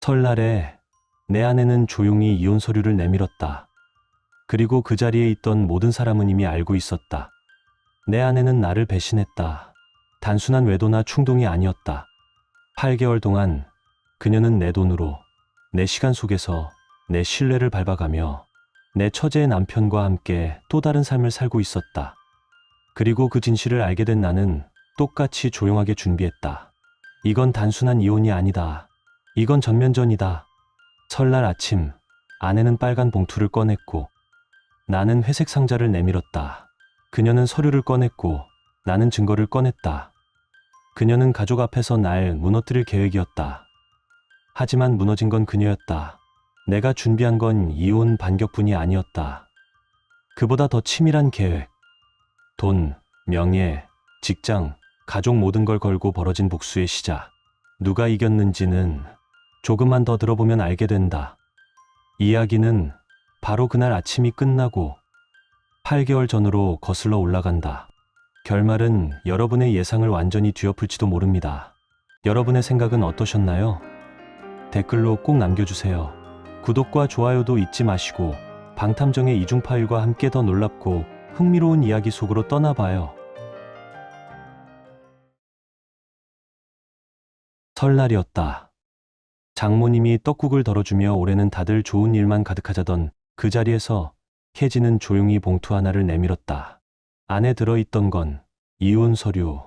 설날에 내 아내는 조용히 이혼 서류를 내밀었다. 그리고 그 자리에 있던 모든 사람은 이미 알고 있었다. 내 아내는 나를 배신했다. 단순한 외도나 충동이 아니었다. 8개월 동안 그녀는 내 돈으로, 내 시간 속에서 내 신뢰를 밟아가며 내 처제의 남편과 함께 또 다른 삶을 살고 있었다. 그리고 그 진실을 알게 된 나는 똑같이 조용하게 준비했다. 이건 단순한 이혼이 아니다. 이건 전면전이다. 설날 아침, 아내는 빨간 봉투를 꺼냈고 나는 회색 상자를 내밀었다. 그녀는 서류를 꺼냈고 나는 증거를 꺼냈다. 그녀는 가족 앞에서 날 무너뜨릴 계획이었다. 하지만 무너진 건 그녀였다. 내가 준비한 건 이혼 반격뿐이 아니었다. 그보다 더 치밀한 계획. 돈, 명예, 직장, 가족 모든 걸 걸고 벌어진 복수의 시작. 누가 이겼는지는 조금만 더 들어보면 알게 된다. 이야기는 바로 그날 아침이 끝나고 8개월 전으로 거슬러 올라간다. 결말은 여러분의 예상을 완전히 뒤엎을지도 모릅니다. 여러분의 생각은 어떠셨나요? 댓글로 꼭 남겨주세요. 구독과 좋아요도 잊지 마시고 방탐정의 이중 파일과 함께 더 놀랍고 흥미로운 이야기 속으로 떠나봐요. 설날이었다. 장모님이 떡국을 덜어주며 올해는 다들 좋은 일만 가득하자던 그 자리에서 혜진은 조용히 봉투 하나를 내밀었다. 안에 들어있던 건 이혼 서류.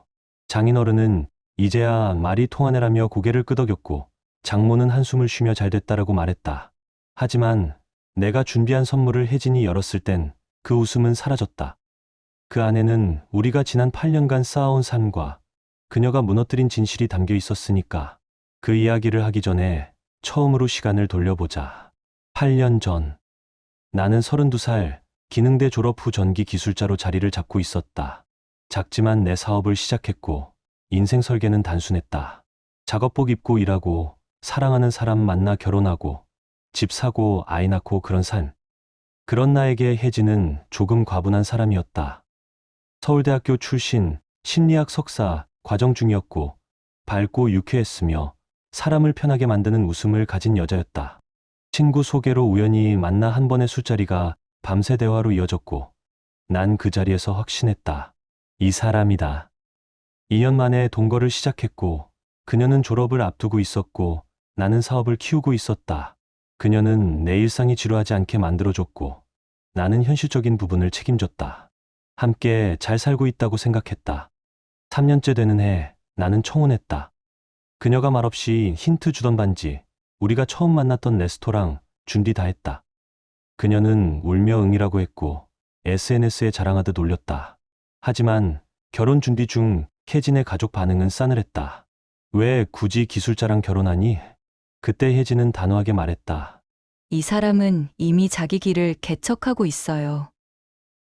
장인어른은 이제야 말이 통하네라며 고개를 끄덕였고 장모는 한숨을 쉬며 잘됐다라고 말했다. 하지만 내가 준비한 선물을 혜진이 열었을 땐 그 웃음은 사라졌다. 그 안에는 우리가 지난 8년간 쌓아온 삶과 그녀가 무너뜨린 진실이 담겨 있었으니까. 그 이야기를 하기 전에 처음으로 시간을 돌려보자. 8년 전, 나는 32살, 기능대 졸업 후 전기 기술자로 자리를 잡고 있었다. 작지만 내 사업을 시작했고 인생 설계는 단순했다. 작업복 입고 일하고 사랑하는 사람 만나 결혼하고 집 사고 아이 낳고 그런 삶. 그런 나에게 혜진은 조금 과분한 사람이었다. 서울대학교 출신, 심리학 석사 과정 중이었고 밝고 유쾌했으며 사람을 편하게 만드는 웃음을 가진 여자였다. 친구 소개로 우연히 만나 한 번의 술자리가 밤새 대화로 이어졌고 난 그 자리에서 확신했다. 이 사람이다. 2년 만에 동거를 시작했고 그녀는 졸업을 앞두고 있었고 나는 사업을 키우고 있었다. 그녀는 내 일상이 지루하지 않게 만들어줬고 나는 현실적인 부분을 책임졌다. 함께 잘 살고 있다고 생각했다. 3년째 되는 해 나는 청혼했다. 그녀가 말없이 힌트 주던 반지, 우리가 처음 만났던 레스토랑 준비 다 했다. 그녀는 울며 응이라고 했고 SNS에 자랑하듯 올렸다. 하지만 결혼 준비 중 혜진의 가족 반응은 싸늘했다. 왜 굳이 기술자랑 결혼하니? 그때 혜진은 단호하게 말했다. 이 사람은 이미 자기 길을 개척하고 있어요.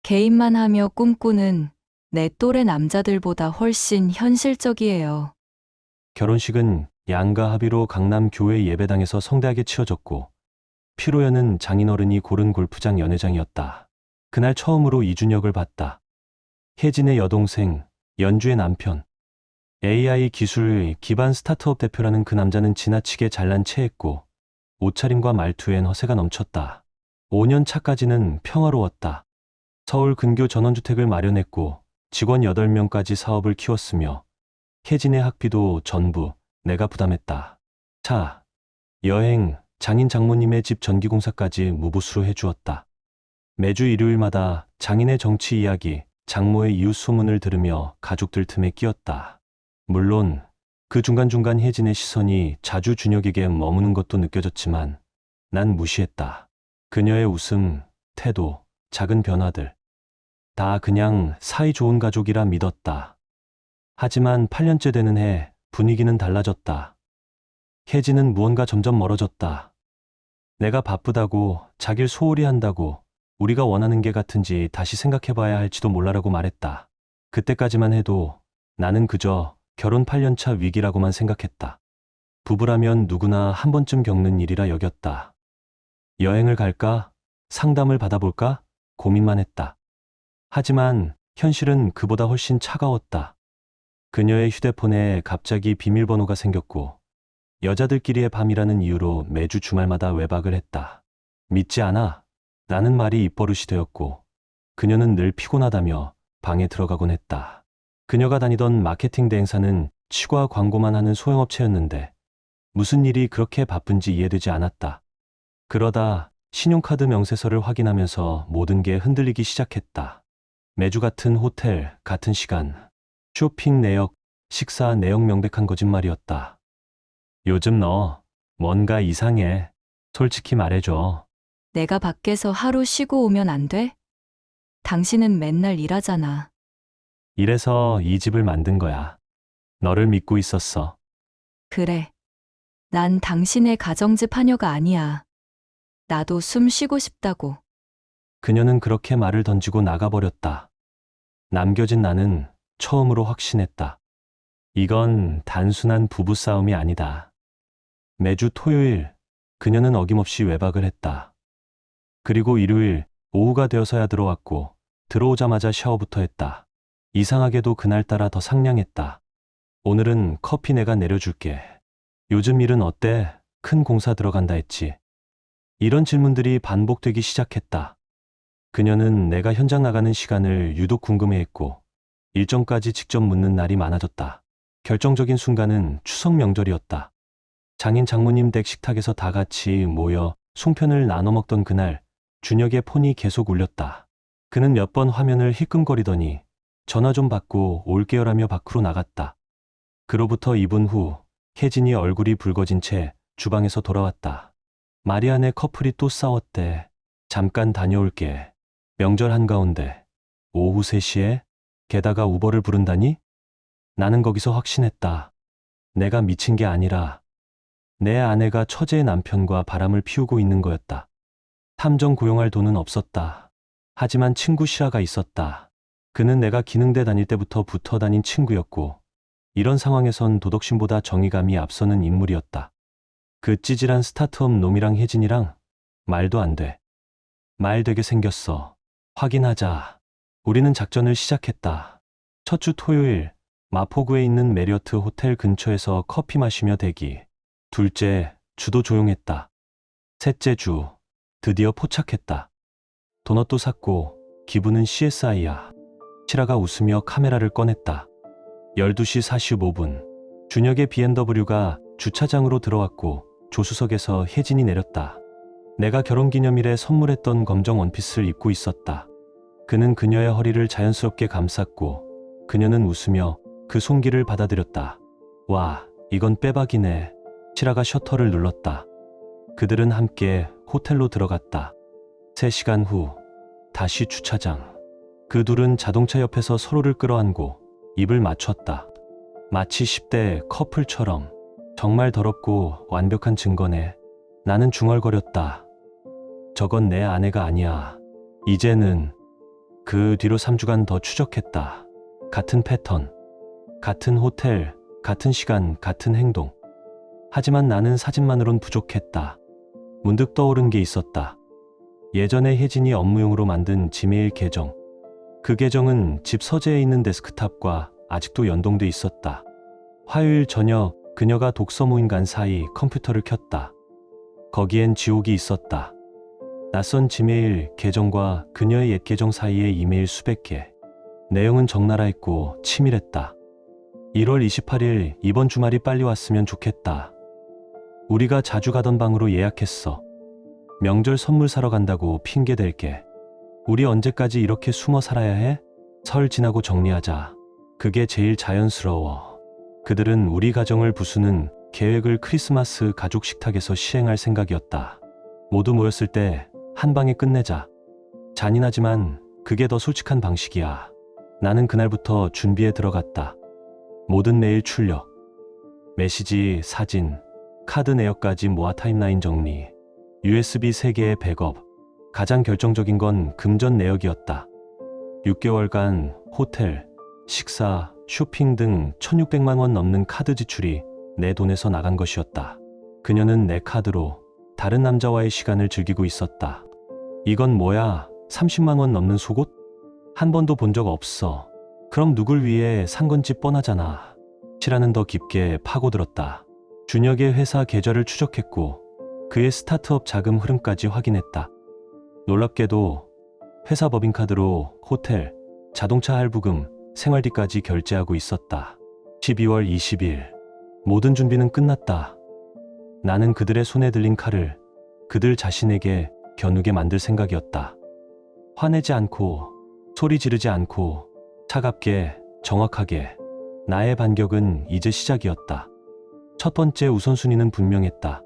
개인만 하며 꿈꾸는 내 또래 남자들보다 훨씬 현실적이에요. 결혼식은 양가 합의로 강남 교회 예배당에서 성대하게 치러졌고 피로연은 장인어른이 고른 골프장 연회장이었다. 그날 처음으로 이준혁을 봤다. 혜진의 여동생, 연주의 남편. AI 기술 기반 스타트업 대표라는 그 남자는 지나치게 잘난 체했고 옷차림과 말투엔 허세가 넘쳤다. 5년 차까지는 평화로웠다. 서울 근교 전원주택을 마련했고 직원 8명까지 사업을 키웠으며 혜진의 학비도 전부 내가 부담했다. 차, 여행, 장인 장모님의 집 전기공사까지 무보수로 해주었다. 매주 일요일마다 장인의 정치 이야기, 장모의 이웃 소문을 들으며 가족들 틈에 끼었다. 물론 그 중간중간 혜진의 시선이 자주 준혁에게 머무는 것도 느껴졌지만 난 무시했다. 그녀의 웃음, 태도, 작은 변화들 다 그냥 사이 좋은 가족이라 믿었다. 하지만 8년째 되는 해 분위기는 달라졌다. 혜진은 무언가 점점 멀어졌다. 내가 바쁘다고, 자길 소홀히 한다고, 우리가 원하는 게 같은지 다시 생각해봐야 할지도 몰라라고 말했다. 그때까지만 해도 나는 그저 결혼 8년차 위기라고만 생각했다. 부부라면 누구나 한 번쯤 겪는 일이라 여겼다. 여행을 갈까? 상담을 받아볼까? 고민만 했다. 하지만 현실은 그보다 훨씬 차가웠다. 그녀의 휴대폰에 갑자기 비밀번호가 생겼고 여자들끼리의 밤이라는 이유로 매주 주말마다 외박을 했다. 믿지 않아? 라는 말이 입버릇이 되었고 그녀는 늘 피곤하다며 방에 들어가곤 했다. 그녀가 다니던 마케팅 대행사는 치과 광고만 하는 소형업체였는데 무슨 일이 그렇게 바쁜지 이해되지 않았다. 그러다 신용카드 명세서를 확인하면서 모든 게 흔들리기 시작했다. 매주 같은 호텔, 같은 시간, 쇼핑 내역, 식사 내역 명백한 거짓말이었다. 요즘 너 뭔가 이상해. 솔직히 말해줘. 내가 밖에서 하루 쉬고 오면 안 돼? 당신은 맨날 일하잖아. 이래서 이 집을 만든 거야. 너를 믿고 있었어. 그래. 난 당신의 가정집 하녀가 아니야. 나도 숨 쉬고 싶다고. 그녀는 그렇게 말을 던지고 나가버렸다. 남겨진 나는 처음으로 확신했다. 이건 단순한 부부싸움이 아니다. 매주 토요일 그녀는 어김없이 외박을 했다. 그리고 일요일 오후가 되어서야 들어왔고 들어오자마자 샤워부터 했다. 이상하게도 그날따라 더 상냥했다. 오늘은 커피 내가 내려줄게. 요즘 일은 어때? 큰 공사 들어간다 했지. 이런 질문들이 반복되기 시작했다. 그녀는 내가 현장 나가는 시간을 유독 궁금해했고 일정까지 직접 묻는 날이 많아졌다. 결정적인 순간은 추석 명절이었다. 장인 장모님 댁 식탁에서 다 같이 모여 송편을 나눠 먹던 그날 준혁의 폰이 계속 울렸다. 그는 몇 번 화면을 희끔거리더니 전화 좀 받고 올게요라며 밖으로 나갔다. 그로부터 2분 후 혜진이 얼굴이 붉어진 채 주방에서 돌아왔다. 마리아네 커플이 또 싸웠대. 잠깐 다녀올게. 명절 한가운데 오후 3시에 게다가 우버를 부른다니? 나는 거기서 확신했다. 내가 미친 게 아니라 내 아내가 처제의 남편과 바람을 피우고 있는 거였다. 탐정 고용할 돈은 없었다. 하지만 친구 시아가 있었다. 그는 내가 기능대 다닐 때부터 붙어 다닌 친구였고 이런 상황에선 도덕심보다 정의감이 앞서는 인물이었다. 그 찌질한 스타트업 놈이랑 혜진이랑 말도 안 돼. 말 되게 생겼어. 확인하자. 우리는 작전을 시작했다. 첫 주 토요일 마포구에 있는 메리어트 호텔 근처에서 커피 마시며 대기. 둘째 주도 조용했다. 셋째 주 드디어 포착했다. 도넛도 샀고 기분은 CSI야. 시라가 웃으며 카메라를 꺼냈다. 12시 45분 준혁의 BMW가 주차장으로 들어왔고 조수석에서 혜진이 내렸다. 내가 결혼기념일에 선물했던 검정 원피스를 입고 있었다. 그는 그녀의 허리를 자연스럽게 감쌌고 그녀는 웃으며 그 손길을 받아들였다. 와, 이건 빼박이네. 시라가 셔터를 눌렀다. 그들은 함께 호텔로 들어갔다. 3시간 후 다시 주차장. 그 둘은 자동차 옆에서 서로를 끌어안고 입을 맞췄다. 마치 10대 커플처럼. 정말 더럽고 완벽한 증거네. 나는 중얼거렸다. 저건 내 아내가 아니야. 이제는. 그 뒤로 3주간 더 추적했다. 같은 패턴, 같은 호텔, 같은 시간, 같은 행동. 하지만 나는 사진만으론 부족했다. 문득 떠오른 게 있었다. 예전에 혜진이 업무용으로 만든 지메일 계정. 그 계정은 집 서재에 있는 데스크탑과 아직도 연동돼 있었다. 화요일 저녁 그녀가 독서 모임 간 사이 컴퓨터를 켰다. 거기엔 지옥이 있었다. 낯선 지메일 계정과 그녀의 옛 계정 사이에 이메일 수백 개. 내용은 적나라했고 치밀했다. 1월 28일 이번 주말이 빨리 왔으면 좋겠다. 우리가 자주 가던 방으로 예약했어. 명절 선물 사러 간다고 핑계 댈게. 우리 언제까지 이렇게 숨어 살아야 해? 설 지나고 정리하자. 그게 제일 자연스러워. 그들은 우리 가정을 부수는 계획을 크리스마스 가족 식탁에서 시행할 생각이었다. 모두 모였을 때 한 방에 끝내자. 잔인하지만 그게 더 솔직한 방식이야. 나는 그날부터 준비에 들어갔다. 모든 메일 출력, 메시지, 사진, 카드 내역까지 모아 타임라인 정리, USB 3개의 백업. 가장 결정적인 건 금전 내역이었다. 6개월간 호텔, 식사, 쇼핑 등 1,600만 원 넘는 카드 지출이 내 돈에서 나간 것이었다. 그녀는 내 카드로 다른 남자와의 시간을 즐기고 있었다. 이건 뭐야? 30만 원 넘는 속옷? 한 번도 본 적 없어. 그럼 누굴 위해 산 건지 뻔하잖아. 시라는 더 깊게 파고들었다. 준혁의 회사 계좌를 추적했고 그의 스타트업 자금 흐름까지 확인했다. 놀랍게도 회사 법인카드로 호텔, 자동차 할부금, 생활비까지 결제하고 있었다. 12월 20일 모든 준비는 끝났다. 나는 그들의 손에 들린 칼을 그들 자신에게 겨누게 만들 생각이었다. 화내지 않고 소리 지르지 않고 차갑게 정확하게. 나의 반격은 이제 시작이었다. 첫 번째 우선순위는 분명했다.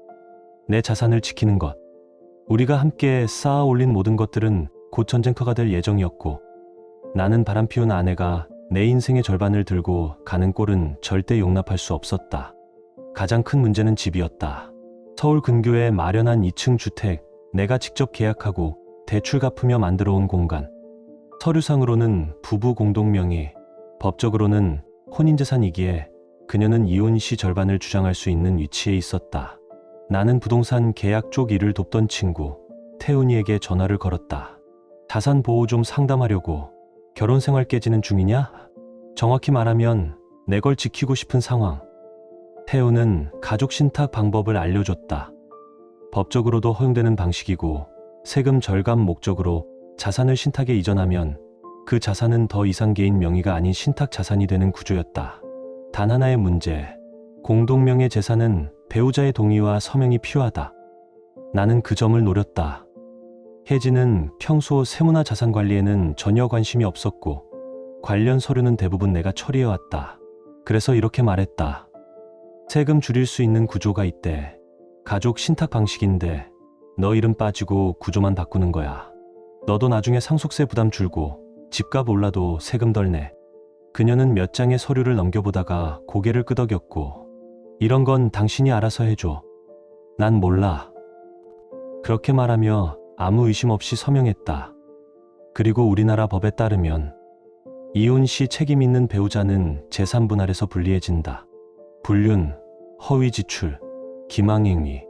내 자산을 지키는 것. 우리가 함께 쌓아 올린 모든 것들은 곧 전쟁터가 될 예정이었고 나는 바람피운 아내가 내 인생의 절반을 들고 가는 꼴은 절대 용납할 수 없었다. 가장 큰 문제는 집이었다. 서울 근교에 마련한 2층 주택, 내가 직접 계약하고 대출 갚으며 만들어 온 공간. 서류상으로는 부부 공동명의, 법적으로는 혼인재산이기에 그녀는 이혼 시 절반을 주장할 수 있는 위치에 있었다. 나는 부동산 계약 쪽 일을 돕던 친구 태훈이에게 전화를 걸었다. 자산 보호 좀 상담하려고. 결혼 생활 깨지는 중이냐? 정확히 말하면 내 걸 지키고 싶은 상황. 태훈은 가족 신탁 방법을 알려줬다. 법적으로도 허용되는 방식이고 세금 절감 목적으로 자산을 신탁에 이전하면 그 자산은 더 이상 개인 명의가 아닌 신탁 자산이 되는 구조였다. 단 하나의 문제. 공동명의 재산은 배우자의 동의와 서명이 필요하다. 나는 그 점을 노렸다. 혜진은 평소 세무나 자산 관리에는 전혀 관심이 없었고 관련 서류는 대부분 내가 처리해왔다. 그래서 이렇게 말했다. 세금 줄일 수 있는 구조가 있대. 가족 신탁 방식인데 너 이름 빠지고 구조만 바꾸는 거야. 너도 나중에 상속세 부담 줄고 집값 올라도 세금 덜 내. 그녀는 몇 장의 서류를 넘겨보다가 고개를 끄덕였고 이런 건 당신이 알아서 해줘. 난 몰라. 그렇게 말하며 아무 의심 없이 서명했다. 그리고 우리나라 법에 따르면 이혼 시 책임 있는 배우자는 재산 분할에서 불리해진다. 불륜, 허위 지출, 기망행위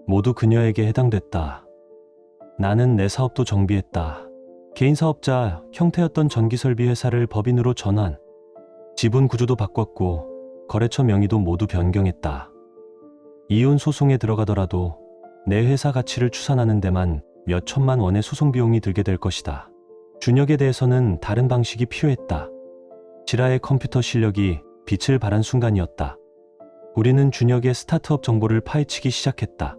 모두 그녀에게 해당됐다. 나는 내 사업도 정비했다. 개인 사업자 형태였던 전기설비 회사를 법인으로 전환, 지분 구조도 바꿨고 거래처 명의도 모두 변경했다. 이혼 소송에 들어가더라도 내 회사 가치를 추산하는 데만 몇 천만 원의 소송 비용이 들게 될 것이다. 준혁에 대해서는 다른 방식이 필요했다. 지라의 컴퓨터 실력이 빛을 발한 순간이었다. 우리는 준혁의 스타트업 정보를 파헤치기 시작했다.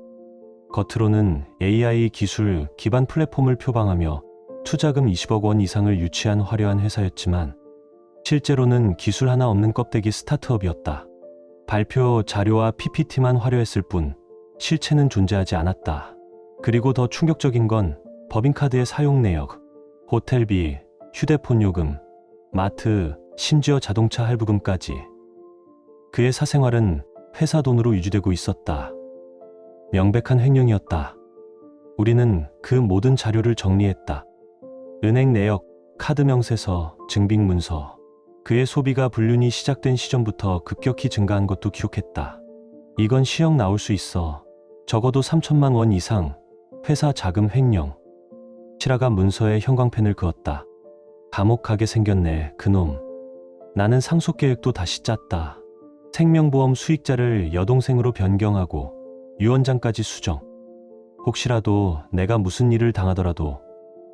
겉으로는 AI 기술 기반 플랫폼을 표방하며 투자금 20억 원 이상을 유치한 화려한 회사였지만 실제로는 기술 하나 없는 껍데기 스타트업이었다. 발표 자료와 PPT만 화려했을 뿐 실체는 존재하지 않았다. 그리고 더 충격적인 건 법인카드의 사용 내역, 호텔비, 휴대폰 요금, 마트, 심지어 자동차 할부금까지. 그의 사생활은 회사 돈으로 유지되고 있었다. 명백한 횡령이었다. 우리는 그 모든 자료를 정리했다. 은행 내역, 카드 명세서, 증빙문서. 그의 소비가 불륜이 시작된 시점부터 급격히 증가한 것도 기록했다. 이건 시형 나올 수 있어. 적어도 3천만 원 이상. 회사 자금 횡령. 치라가 문서에 형광펜을 그었다. 감옥 가게 생겼네, 그놈. 나는 상속 계획도 다시 짰다. 생명보험 수익자를 여동생으로 변경하고 유언장까지 수정. 혹시라도 내가 무슨 일을 당하더라도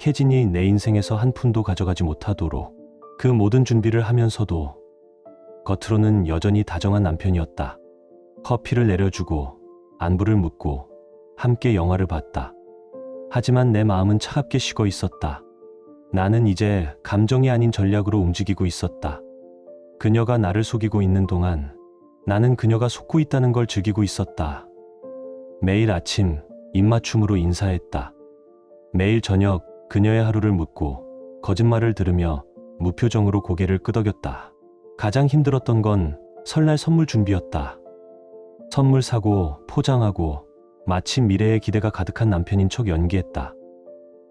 혜진이 내 인생에서 한 푼도 가져가지 못하도록 그 모든 준비를 하면서도 겉으로는 여전히 다정한 남편이었다. 커피를 내려주고 안부를 묻고 함께 영화를 봤다. 하지만 내 마음은 차갑게 식어 있었다. 나는 이제 감정이 아닌 전략으로 움직이고 있었다. 그녀가 나를 속이고 있는 동안 나는 그녀가 속고 있다는 걸 즐기고 있었다. 매일 아침 입맞춤으로 인사했다. 매일 저녁 그녀의 하루를 묻고 거짓말을 들으며 무표정으로 고개를 끄덕였다. 가장 힘들었던 건 설날 선물 준비였다. 선물 사고 포장하고 마침 미래에 기대가 가득한 남편인 척 연기했다.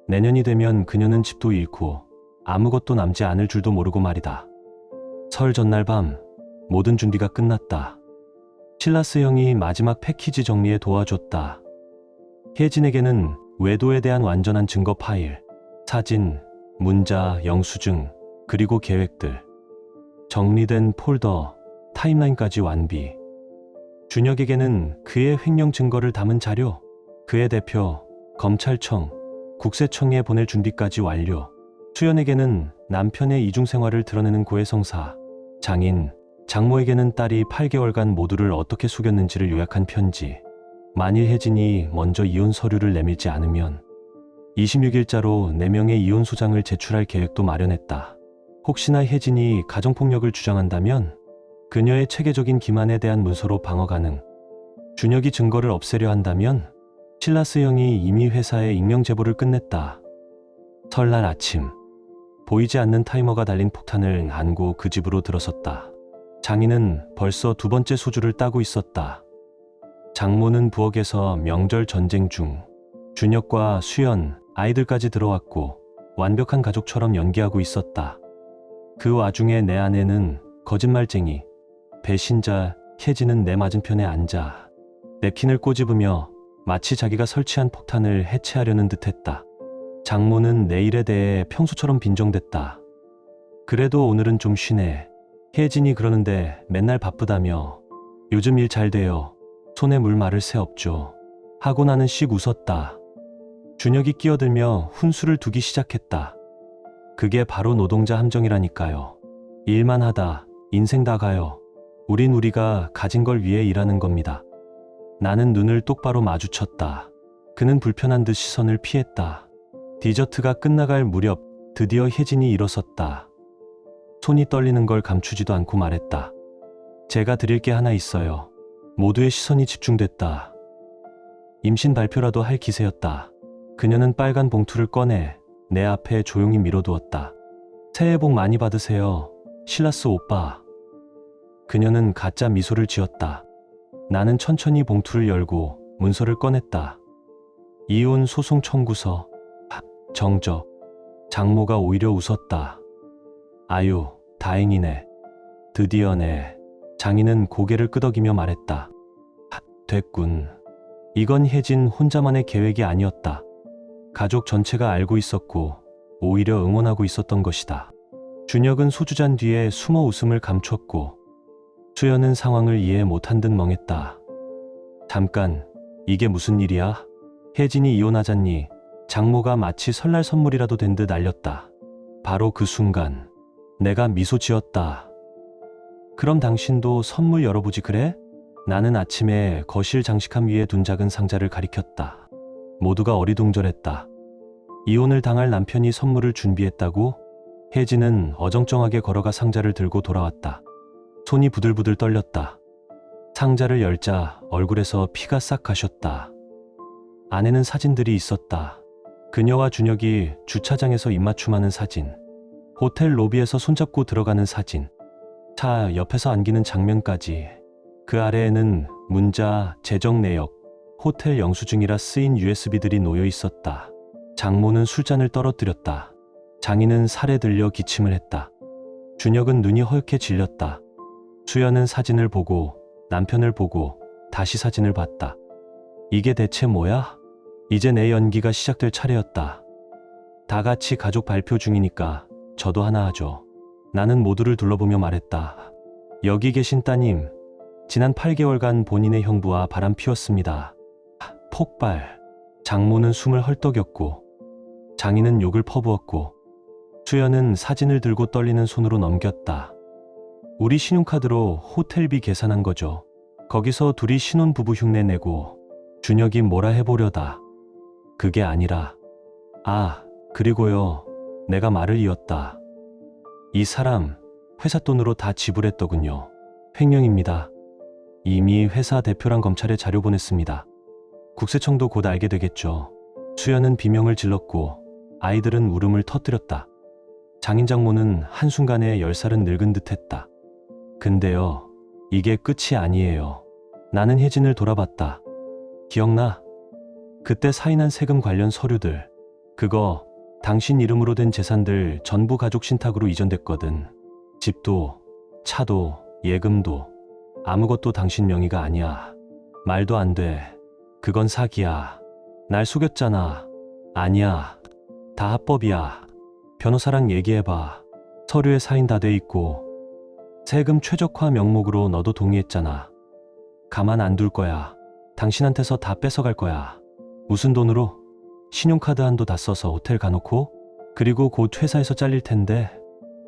내년이 되면 그녀는 집도 잃고 아무것도 남지 않을 줄도 모르고 말이다. 설 전날 밤 모든 준비가 끝났다. 실라스 형이 마지막 패키지 정리에 도와줬다. 혜진에게는 외도에 대한 완전한 증거 파일, 사진, 문자, 영수증, 그리고 계획들. 정리된 폴더, 타임라인까지 완비. 준혁에게는 그의 횡령 증거를 담은 자료, 그의 대표, 검찰청, 국세청에 보낼 준비까지 완료. 수연에게는 남편의 이중생활을 드러내는 고해성사, 장인, 장모에게는 딸이 8개월간 모두를 어떻게 속였는지를 요약한 편지. 만일 혜진이 먼저 이혼 서류를 내밀지 않으면 26일자로 4명의 이혼 소장을 제출할 계획도 마련했다. 혹시나 혜진이 가정폭력을 주장한다면 그녀의 체계적인 기만에 대한 문서로 방어 가능. 준혁이 증거를 없애려 한다면 실라스 형이 이미 회사에 익명 제보를 끝냈다. 설날 아침, 보이지 않는 타이머가 달린 폭탄을 안고 그 집으로 들어섰다. 장인은 벌써 2번째 소주를 따고 있었다. 장모는 부엌에서 명절 전쟁 중, 준혁과 수연, 아이들까지 들어왔고 완벽한 가족처럼 연기하고 있었다. 그 와중에 내 아내는 거짓말쟁이, 배신자 혜진은 내 맞은편에 앉아 냅킨을 꼬집으며 마치 자기가 설치한 폭탄을 해체하려는 듯했다. 장모는 내 일에 대해 평소처럼 빈정댔다. 그래도 오늘은 좀 쉬네. 혜진이 그러는데 맨날 바쁘다며. 요즘 일 잘 돼요. 손에 물 마를 새 없죠. 하고 나는 씩 웃었다. 준혁이 끼어들며 훈수를 두기 시작했다. 그게 바로 노동자 함정이라니까요. 일만 하다 인생 다 가요. 우린 우리가 가진 걸 위해 일하는 겁니다. 나는 눈을 똑바로 마주쳤다. 그는 불편한 듯 시선을 피했다. 디저트가 끝나갈 무렵 드디어 혜진이 일어섰다. 손이 떨리는 걸 감추지도 않고 말했다. 제가 드릴 게 하나 있어요. 모두의 시선이 집중됐다. 임신 발표라도 할 기세였다. 그녀는 빨간 봉투를 꺼내 내 앞에 조용히 밀어두었다. 새해 복 많이 받으세요, 실라스 오빠. 그녀는 가짜 미소를 지었다. 나는 천천히 봉투를 열고 문서를 꺼냈다. 이혼 소송 청구서. 정적. 장모가 오히려 웃었다. 아유, 다행이네. 드디어네. 장인은 고개를 끄덕이며 말했다. 됐군. 이건 혜진 혼자만의 계획이 아니었다. 가족 전체가 알고 있었고 오히려 응원하고 있었던 것이다. 준혁은 소주잔 뒤에 숨어 웃음을 감췄고 수연은 상황을 이해 못한 듯 멍했다. 잠깐, 이게 무슨 일이야? 혜진이 이혼하잖니. 장모가 마치 설날 선물이라도 된 듯 알렸다. 바로 그 순간 내가 미소 지었다. 그럼 당신도 선물 열어보지 그래? 나는 아침에 거실 장식함 위에 둔 작은 상자를 가리켰다. 모두가 어리둥절했다. 이혼을 당할 남편이 선물을 준비했다고? 혜진은 어정쩡하게 걸어가 상자를 들고 돌아왔다. 손이 부들부들 떨렸다. 상자를 열자 얼굴에서 피가 싹 가셨다. 안에는 사진들이 있었다. 그녀와 준혁이 주차장에서 입맞춤하는 사진, 호텔 로비에서 손잡고 들어가는 사진, 차 옆에서 안기는 장면까지. 그 아래에는 문자, 재정 내역, 호텔 영수증이라 쓰인 USB들이 놓여 있었다. 장모는 술잔을 떨어뜨렸다. 장인은 살에 들려 기침을 했다. 준혁은 눈이 허옇게 질렸다. 수연은 사진을 보고 남편을 보고 다시 사진을 봤다. 이게 대체 뭐야? 이제 내 연기가 시작될 차례였다. 다 같이 가족 발표 중이니까 저도 하나 하죠. 나는 모두를 둘러보며 말했다. 여기 계신 따님, 지난 8개월간 본인의 형부와 바람 피웠습니다. 폭발. 장모는 숨을 헐떡였고 장인은 욕을 퍼부었고 수연은 사진을 들고 떨리는 손으로 넘겼다. 우리 신용카드로 호텔비 계산한 거죠. 거기서 둘이 신혼부부 흉내 내고 준혁이 뭐라 해보려다. 그게 아니라, 그리고요, 내가 말을 이었다. 이 사람 회사 돈으로 다 지불했더군요. 횡령입니다. 이미 회사 대표랑 검찰에 자료 보냈습니다. 국세청도 곧 알게 되겠죠. 수연은 비명을 질렀고 아이들은 울음을 터뜨렸다. 장인 장모는 한순간에 10살은 늙은 듯했다. 근데요, 이게 끝이 아니에요. 나는 혜진을 돌아봤다. 기억나? 그때 사인한 세금 관련 서류들. 그거 당신 이름으로 된 재산들 전부 가족 신탁으로 이전됐거든. 집도, 차도, 예금도. 아무것도 당신 명의가 아니야. 말도 안 돼. 그건 사기야. 날 속였잖아. 아니야. 다 합법이야. 변호사랑 얘기해봐. 서류에 사인 다 돼 있고 세금 최적화 명목으로 너도 동의했잖아. 가만 안 둘 거야. 당신한테서 다 뺏어갈 거야. 무슨 돈으로? 신용카드 한도 다 써서 호텔 가놓고? 그리고 곧 회사에서 잘릴 텐데.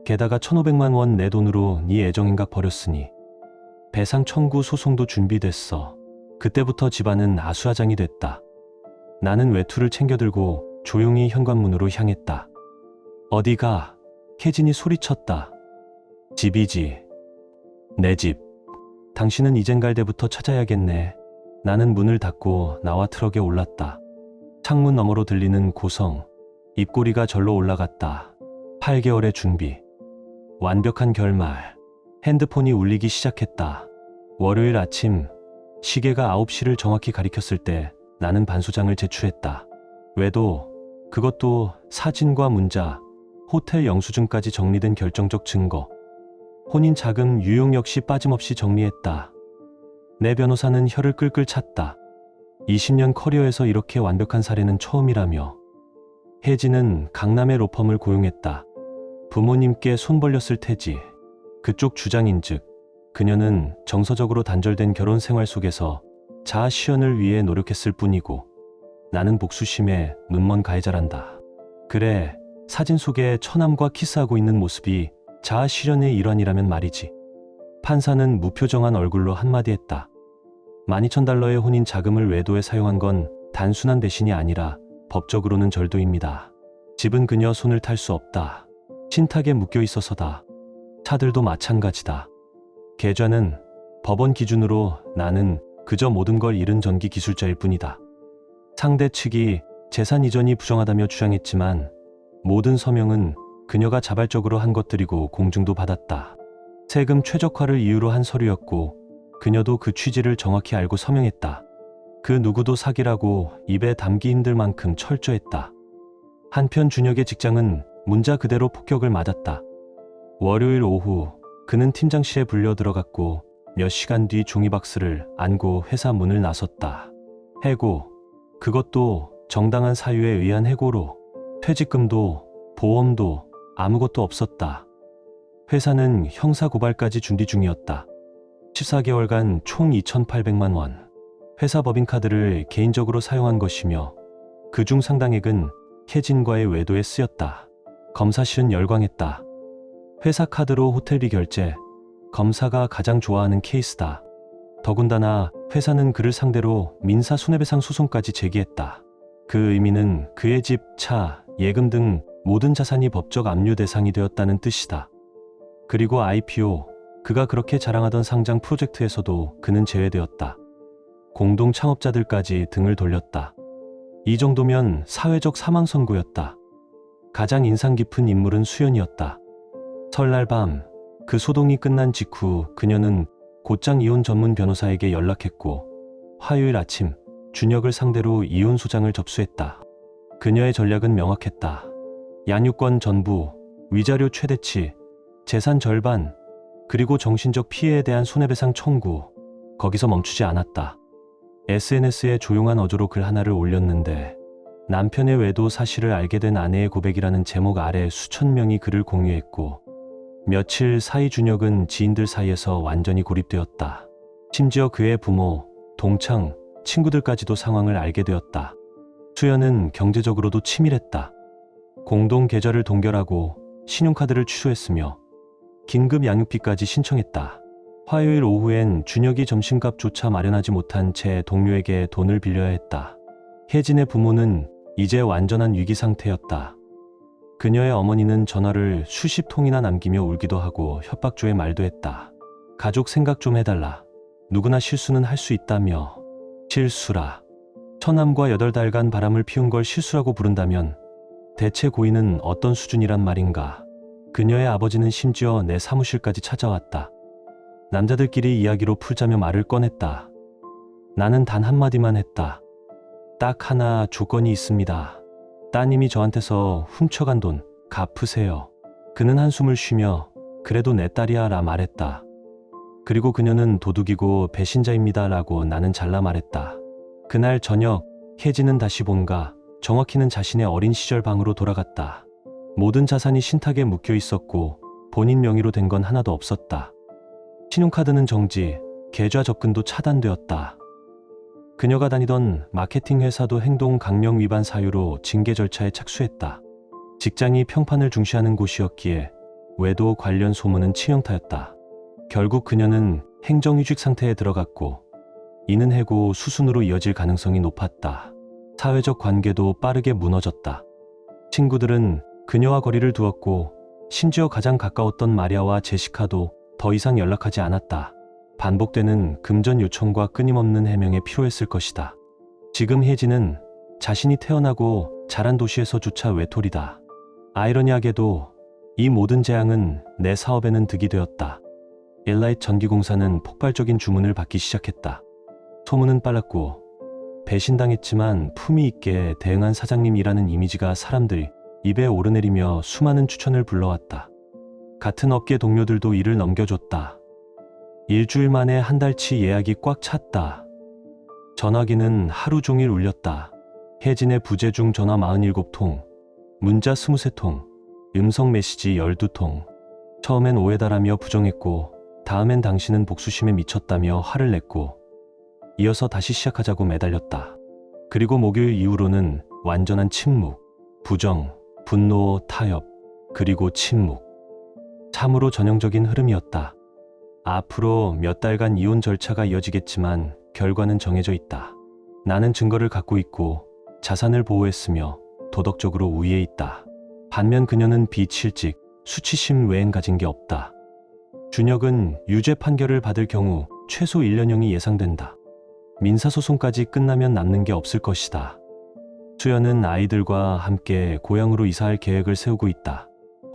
게다가 1,500만 원 내 돈으로 네 애정행각 버렸으니. 배상 청구 소송도 준비됐어. 그때부터 집안은 아수라장이 됐다. 나는 외투를 챙겨들고 조용히 현관문으로 향했다. 어디가? 혜진이 소리쳤다. 집이지. 내 집. 당신은 이젠 갈 때부터 찾아야겠네. 나는 문을 닫고 나와 트럭에 올랐다. 창문 너머로 들리는 고성. 입꼬리가 절로 올라갔다. 8개월의 준비. 완벽한 결말. 핸드폰이 울리기 시작했다. 월요일 아침. 시계가 9시를 정확히 가리켰을 때 나는 반소장을 제출했다. 외도, 그것도 사진과 문자, 호텔 영수증까지 정리된 결정적 증거. 혼인 자금 유용 역시 빠짐없이 정리했다. 내 변호사는 혀를 끌끌 찼다. 20년 커리어에서 이렇게 완벽한 사례는 처음이라며. 혜진은 강남의 로펌을 고용했다. 부모님께 손 벌렸을 테지. 그쪽 주장인즉 그녀는 정서적으로 단절된 결혼 생활 속에서 자아 실현을 위해 노력했을 뿐이고 나는 복수심에 눈먼 가해자란다. 그래, 사진 속에 처남과 키스하고 있는 모습이 자아 실현의 일환이라면 말이지. 판사는 무표정한 얼굴로 한마디 했다. 12,000달러의 혼인 자금을 외도에 사용한 건 단순한 배신이 아니라 법적으로는 절도입니다. 집은 그녀 손을 탈 수 없다. 신탁에 묶여 있어서다. 차들도 마찬가지다. 계좌는 법원 기준으로 나는 그저 모든 걸 잃은 전기 기술자일 뿐이다. 상대 측이 재산 이전이 부정하다며 주장했지만 모든 서명은 그녀가 자발적으로 한 것들이고 공증도 받았다. 세금 최적화를 이유로 한 서류였고 그녀도 그 취지를 정확히 알고 서명했다. 그 누구도 사기라고 입에 담기 힘들 만큼 철저했다. 한편 준혁의 직장은 문자 그대로 폭격을 맞았다. 월요일 오후 그는 팀장실에 불려 들어갔고 몇 시간 뒤 종이박스를 안고 회사 문을 나섰다. 해고, 그것도 정당한 사유에 의한 해고로. 퇴직금도 보험도 아무것도 없었다. 회사는 형사고발까지 준비 중이었다. 14개월간 총 2,800만 원. 회사 법인카드를 개인적으로 사용한 것이며 그중 상당액은 혜진과의 외도에 쓰였다. 검사실은 열광했다. 회사 카드로 호텔비 결제, 검사가 가장 좋아하는 케이스다. 더군다나 회사는 그를 상대로 민사 손해배상 소송까지 제기했다. 그 의미는 그의 집, 차, 예금 등 모든 자산이 법적 압류 대상이 되었다는 뜻이다. 그리고 IPO, 그가 그렇게 자랑하던 상장 프로젝트에서도 그는 제외되었다. 공동 창업자들까지 등을 돌렸다. 이 정도면 사회적 사망 선고였다. 가장 인상 깊은 인물은 수연이었다. 설날 밤, 그 소동이 끝난 직후 그녀는 곧장 이혼 전문 변호사에게 연락했고 화요일 아침 준혁을 상대로 이혼 소장을 접수했다. 그녀의 전략은 명확했다. 양육권 전부, 위자료 최대치, 재산 절반, 그리고 정신적 피해에 대한 손해배상 청구. 거기서 멈추지 않았다. SNS에 조용한 어조로 글 하나를 올렸는데 남편의 외도 사실을 알게 된 아내의 고백이라는 제목 아래 수천 명이 글을 공유했고 며칠 사이 준혁은 지인들 사이에서 완전히 고립되었다. 심지어 그의 부모, 동창, 친구들까지도 상황을 알게 되었다. 수연은 경제적으로도 치밀했다. 공동 계좌를 동결하고 신용카드를 취소했으며 긴급 양육비까지 신청했다. 화요일 오후엔 준혁이 점심값조차 마련하지 못한 채 동료에게 돈을 빌려야 했다. 혜진의 부모는 이제 완전한 위기 상태였다. 그녀의 어머니는 전화를 수십 통이나 남기며 울기도 하고 협박조의 말도 했다. 가족 생각 좀 해달라. 누구나 실수는 할 수 있다며. 실수라. 처남과 8달간 바람을 피운 걸 실수라고 부른다면 대체 고의는 어떤 수준이란 말인가. 그녀의 아버지는 심지어 내 사무실까지 찾아왔다. 남자들끼리 이야기로 풀자며 말을 꺼냈다. 나는 단 한마디만 했다. 딱 하나 조건이 있습니다. 따님이 저한테서 훔쳐간 돈 갚으세요. 그는 한숨을 쉬며 그래도 내 딸이야 라 말했다. 그리고 그녀는 도둑이고 배신자입니다 라고 나는 잘라 말했다. 그날 저녁 혜진은 다시 본가, 정확히는 자신의 어린 시절 방으로 돌아갔다. 모든 자산이 신탁에 묶여 있었고 본인 명의로 된 건 하나도 없었다. 신용카드는 정지, 계좌 접근도 차단되었다. 그녀가 다니던 마케팅 회사도 행동 강령 위반 사유로 징계 절차에 착수했다. 직장이 평판을 중시하는 곳이었기에 외도 관련 소문은 치명타였다. 결국 그녀는 행정휴직 상태에 들어갔고 이는 해고 수순으로 이어질 가능성이 높았다. 사회적 관계도 빠르게 무너졌다. 친구들은 그녀와 거리를 두었고 심지어 가장 가까웠던 마리아와 제시카도 더 이상 연락하지 않았다. 반복되는 금전 요청과 끊임없는 해명에 피로했을 것이다. 지금 혜진은 자신이 태어나고 자란 도시에서조차 외톨이다. 아이러니하게도 이 모든 재앙은 내 사업에는 득이 되었다. 엘라이트 전기공사는 폭발적인 주문을 받기 시작했다. 소문은 빨랐고 배신당했지만 품위 있게 대응한 사장님이라는 이미지가 사람들 입에 오르내리며 수많은 추천을 불러왔다. 같은 업계 동료들도 일을 넘겨줬다. 일주일 만에 한 달치 예약이 꽉 찼다. 전화기는 하루 종일 울렸다. 혜진의 부재중 전화 47통, 문자 23통, 음성 메시지 12통. 처음엔 오해다라며 부정했고 다음엔 당신은 복수심에 미쳤다며 화를 냈고 이어서 다시 시작하자고 매달렸다. 그리고 목요일 이후로는 완전한 침묵, 부정, 분노, 타협, 그리고 침묵. 참으로 전형적인 흐름이었다. 앞으로 몇 달간 이혼 절차가 이어지겠지만 결과는 정해져 있다. 나는 증거를 갖고 있고 자산을 보호했으며 도덕적으로 우위에 있다. 반면 그녀는 비칠직, 수치심 외엔 가진 게 없다. 준혁은 유죄 판결을 받을 경우 최소 1년형이 예상된다. 민사소송까지 끝나면 남는 게 없을 것이다. 수연은 아이들과 함께 고향으로 이사할 계획을 세우고 있다.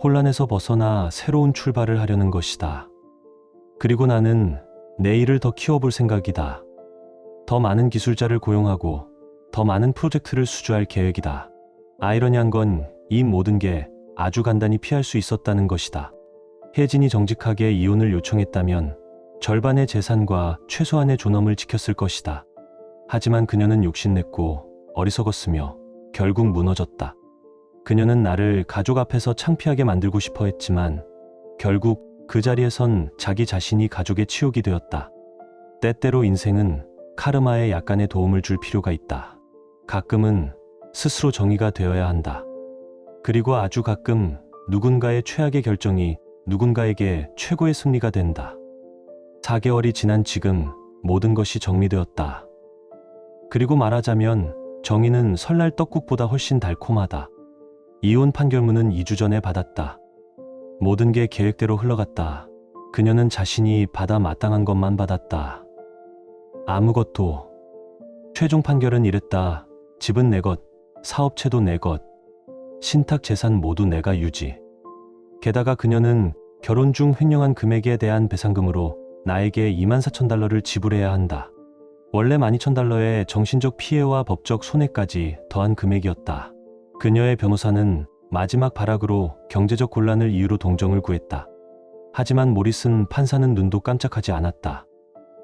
혼란에서 벗어나 새로운 출발을 하려는 것이다. 그리고 나는 내 일을 더 키워볼 생각이다. 더 많은 기술자를 고용하고 더 많은 프로젝트를 수주할 계획이다. 아이러니한 건 이 모든 게 아주 간단히 피할 수 있었다는 것이다. 혜진이 정직하게 이혼을 요청했다면 절반의 재산과 최소한의 존엄을 지켰을 것이다. 하지만 그녀는 욕심냈고 어리석었으며 결국 무너졌다. 그녀는 나를 가족 앞에서 창피하게 만들고 싶어 했지만 결국 그 자리에선 자기 자신이 가족의 치욕이 되었다. 때때로 인생은 카르마에 약간의 도움을 줄 필요가 있다. 가끔은 스스로 정의가 되어야 한다. 그리고 아주 가끔 누군가의 최악의 결정이 누군가에게 최고의 승리가 된다. 4개월이 지난 지금 모든 것이 정리되었다. 그리고 말하자면 정의는 설날 떡국보다 훨씬 달콤하다. 이혼 판결문은 2주 전에 받았다. 모든 게 계획대로 흘러갔다. 그녀는 자신이 받아 마땅한 것만 받았다. 아무것도. 최종 판결은 이랬다. 집은 내 것, 사업체도 내 것, 신탁 재산 모두 내가 유지. 게다가 그녀는 결혼 중 횡령한 금액에 대한 배상금으로 나에게 24,000달러를 지불해야 한다. 원래 12,000달러의 정신적 피해와 법적 손해까지 더한 금액이었다. 그녀의 변호사는 마지막 발악으로 경제적 곤란을 이유로 동정을 구했다. 하지만 모리슨 판사는 눈도 깜짝하지 않았다.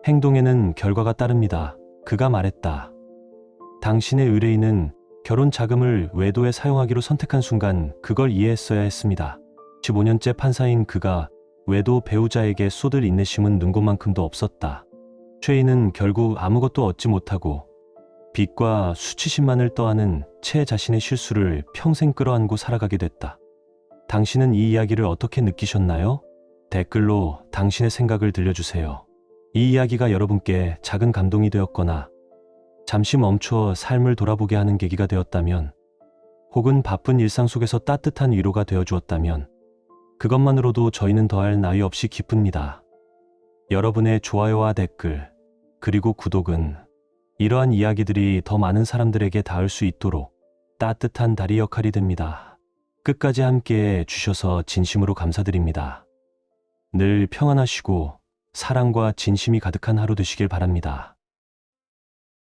행동에는 결과가 따릅니다. 그가 말했다. 당신의 의뢰인은 결혼 자금을 외도에 사용하기로 선택한 순간 그걸 이해했어야 했습니다. 15년째 판사인 그가 외도 배우자에게 쏟을 인내심은 눈곱만큼도 없었다. 최인은 결국 아무것도 얻지 못하고 빚과 수치심만을 떠안은 채 자신의 실수를 평생 끌어안고 살아가게 됐다. 당신은 이 이야기를 어떻게 느끼셨나요? 댓글로 당신의 생각을 들려주세요. 이 이야기가 여러분께 작은 감동이 되었거나 잠시 멈춰 삶을 돌아보게 하는 계기가 되었다면, 혹은 바쁜 일상 속에서 따뜻한 위로가 되어주었다면 그것만으로도 저희는 더할 나위 없이 기쁩니다. 여러분의 좋아요와 댓글, 그리고 구독은 이러한 이야기들이 더 많은 사람들에게 닿을 수 있도록 따뜻한 다리 역할이 됩니다. 끝까지 함께해 주셔서 진심으로 감사드립니다. 늘 평안하시고 사랑과 진심이 가득한 하루 되시길 바랍니다.